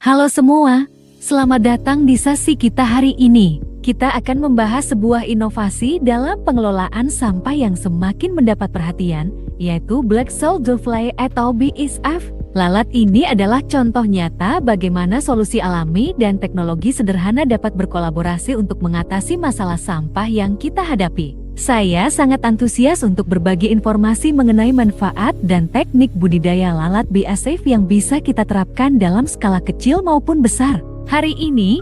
Halo semua, selamat datang di sesi kita hari ini. Kita akan membahas sebuah inovasi dalam pengelolaan sampah yang semakin mendapat perhatian, yaitu Black Soldier Fly atau BSF. Lalat ini adalah contoh nyata bagaimana solusi alami dan teknologi sederhana dapat berkolaborasi untuk mengatasi masalah sampah yang kita hadapi. Saya sangat antusias untuk berbagi informasi mengenai manfaat dan teknik budidaya lalat BSF yang bisa kita terapkan dalam skala kecil maupun besar. Hari ini,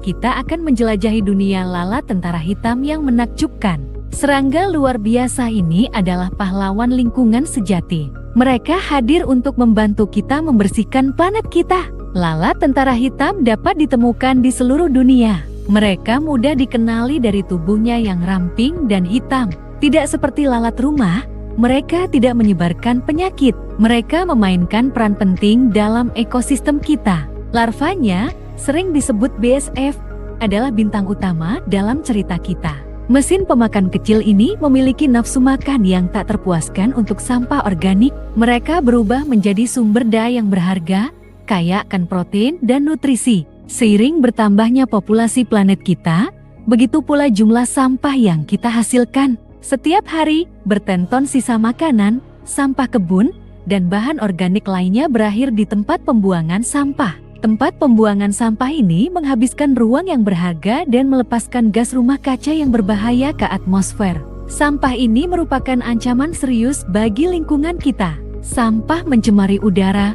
kita akan menjelajahi dunia lalat tentara hitam yang menakjubkan. Serangga luar biasa ini adalah pahlawan lingkungan sejati. Mereka hadir untuk membantu kita membersihkan planet kita. Lalat tentara hitam dapat ditemukan di seluruh dunia. Mereka mudah dikenali dari tubuhnya yang ramping dan hitam. Tidak seperti lalat rumah, mereka tidak menyebarkan penyakit. Mereka memainkan peran penting dalam ekosistem kita. Larvanya, sering disebut BSF, adalah bintang utama dalam cerita kita. Mesin pemakan kecil ini memiliki nafsu makan yang tak terpuaskan untuk sampah organik. Mereka berubah menjadi sumber daya yang berharga, kaya akan protein dan nutrisi. Seiring bertambahnya populasi planet kita, begitu pula jumlah sampah yang kita hasilkan. Setiap hari, berton-ton sisa makanan, sampah kebun, dan bahan organik lainnya berakhir di tempat pembuangan sampah. Tempat pembuangan sampah ini menghabiskan ruang yang berharga dan melepaskan gas rumah kaca yang berbahaya ke atmosfer. Sampah ini merupakan ancaman serius bagi lingkungan kita. Sampah mencemari udara,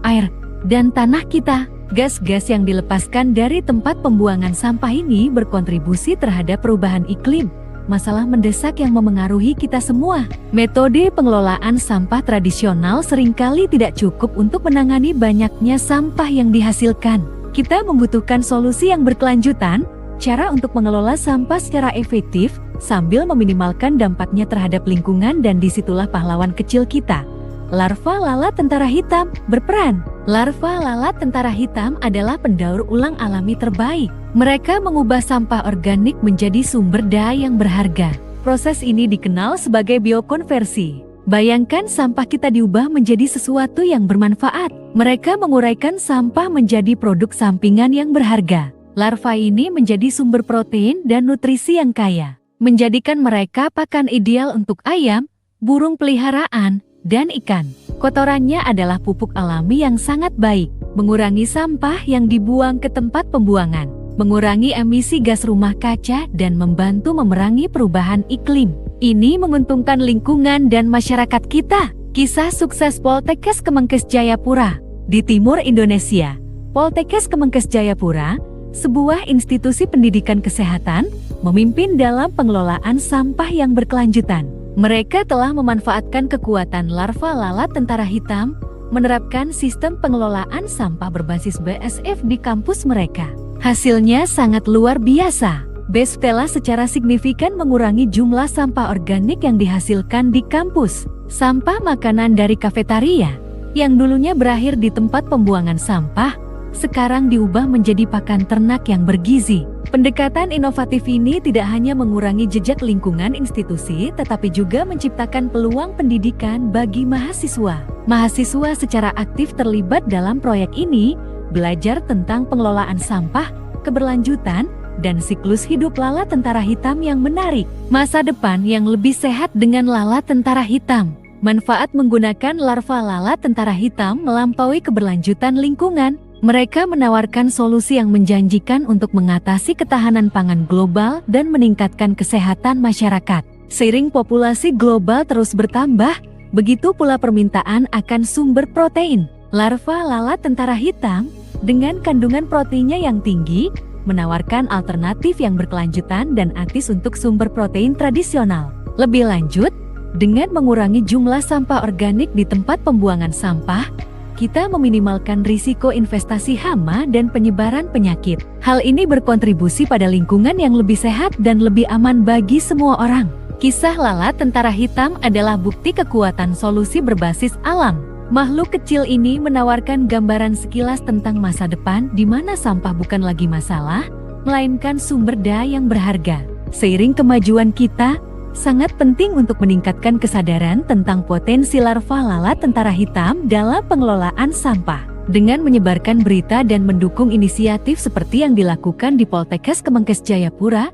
air, dan tanah kita. Gas-gas yang dilepaskan dari tempat pembuangan sampah ini berkontribusi terhadap perubahan iklim, masalah mendesak yang memengaruhi kita semua. Metode pengelolaan sampah tradisional seringkali tidak cukup untuk menangani banyaknya sampah yang dihasilkan. Kita membutuhkan solusi yang berkelanjutan, cara untuk mengelola sampah secara efektif, sambil meminimalkan dampaknya terhadap lingkungan, dan disitulah pahlawan kecil kita. Larva lalat tentara hitam berperan. Larva lalat tentara hitam adalah pendaur ulang alami terbaik. Mereka mengubah sampah organik menjadi sumber daya yang berharga. Proses ini dikenal sebagai biokonversi. Bayangkan sampah kita diubah menjadi sesuatu yang bermanfaat. Mereka menguraikan sampah menjadi produk sampingan yang berharga. Larva ini menjadi sumber protein dan nutrisi yang kaya, menjadikan mereka pakan ideal untuk ayam, burung peliharaan, dan ikan. Kotorannya adalah pupuk alami yang sangat baik, mengurangi sampah yang dibuang ke tempat pembuangan, mengurangi emisi gas rumah kaca, dan membantu memerangi perubahan iklim. Ini menguntungkan lingkungan dan masyarakat kita. Kisah sukses Poltekkes Kemenkes Jayapura. Di timur Indonesia, Poltekkes Kemenkes Jayapura, sebuah institusi pendidikan kesehatan, memimpin dalam pengelolaan sampah yang berkelanjutan. Mereka telah memanfaatkan kekuatan larva lalat tentara hitam, menerapkan sistem pengelolaan sampah berbasis BSF di kampus mereka. Hasilnya sangat luar biasa. BSF telah secara signifikan mengurangi jumlah sampah organik yang dihasilkan di kampus. Sampah makanan dari kafetaria, yang dulunya berakhir di tempat pembuangan sampah, sekarang diubah menjadi pakan ternak yang bergizi. Pendekatan inovatif ini tidak hanya mengurangi jejak lingkungan institusi, tetapi juga menciptakan peluang pendidikan bagi mahasiswa. Mahasiswa secara aktif terlibat dalam proyek ini, belajar tentang pengelolaan sampah, keberlanjutan, dan siklus hidup lalat tentara hitam yang menarik. Masa depan yang lebih sehat dengan lalat tentara hitam. Manfaat menggunakan larva lalat tentara hitam melampaui keberlanjutan lingkungan. Mereka menawarkan solusi yang menjanjikan untuk mengatasi ketahanan pangan global dan meningkatkan kesehatan masyarakat. Seiring populasi global terus bertambah, begitu pula permintaan akan sumber protein. Larva lalat tentara hitam, dengan kandungan proteinnya yang tinggi, menawarkan alternatif yang berkelanjutan dan etis untuk sumber protein tradisional. Lebih lanjut, dengan mengurangi jumlah sampah organik di tempat pembuangan sampah, kita meminimalkan risiko investasi hama dan penyebaran penyakit. Hal ini berkontribusi pada lingkungan yang lebih sehat dan lebih aman bagi semua orang. Kisah lalat tentara hitam adalah bukti kekuatan solusi berbasis alam. Makhluk kecil ini menawarkan gambaran sekilas tentang masa depan di mana sampah bukan lagi masalah, melainkan sumber daya yang berharga. Seiring kemajuan kita, sangat penting untuk meningkatkan kesadaran tentang potensi larva lalat tentara hitam dalam pengelolaan sampah. Dengan menyebarkan berita dan mendukung inisiatif seperti yang dilakukan di Poltekkes Kemenkes Jayapura,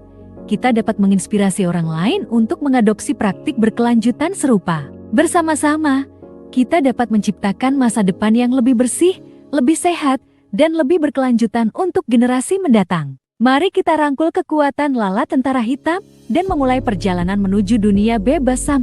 kita dapat menginspirasi orang lain untuk mengadopsi praktik berkelanjutan serupa. Bersama-sama, kita dapat menciptakan masa depan yang lebih bersih, lebih sehat, dan lebih berkelanjutan untuk generasi mendatang. Mari kita rangkul kekuatan lalat tentara hitam dan memulai perjalanan menuju dunia bebas sampah.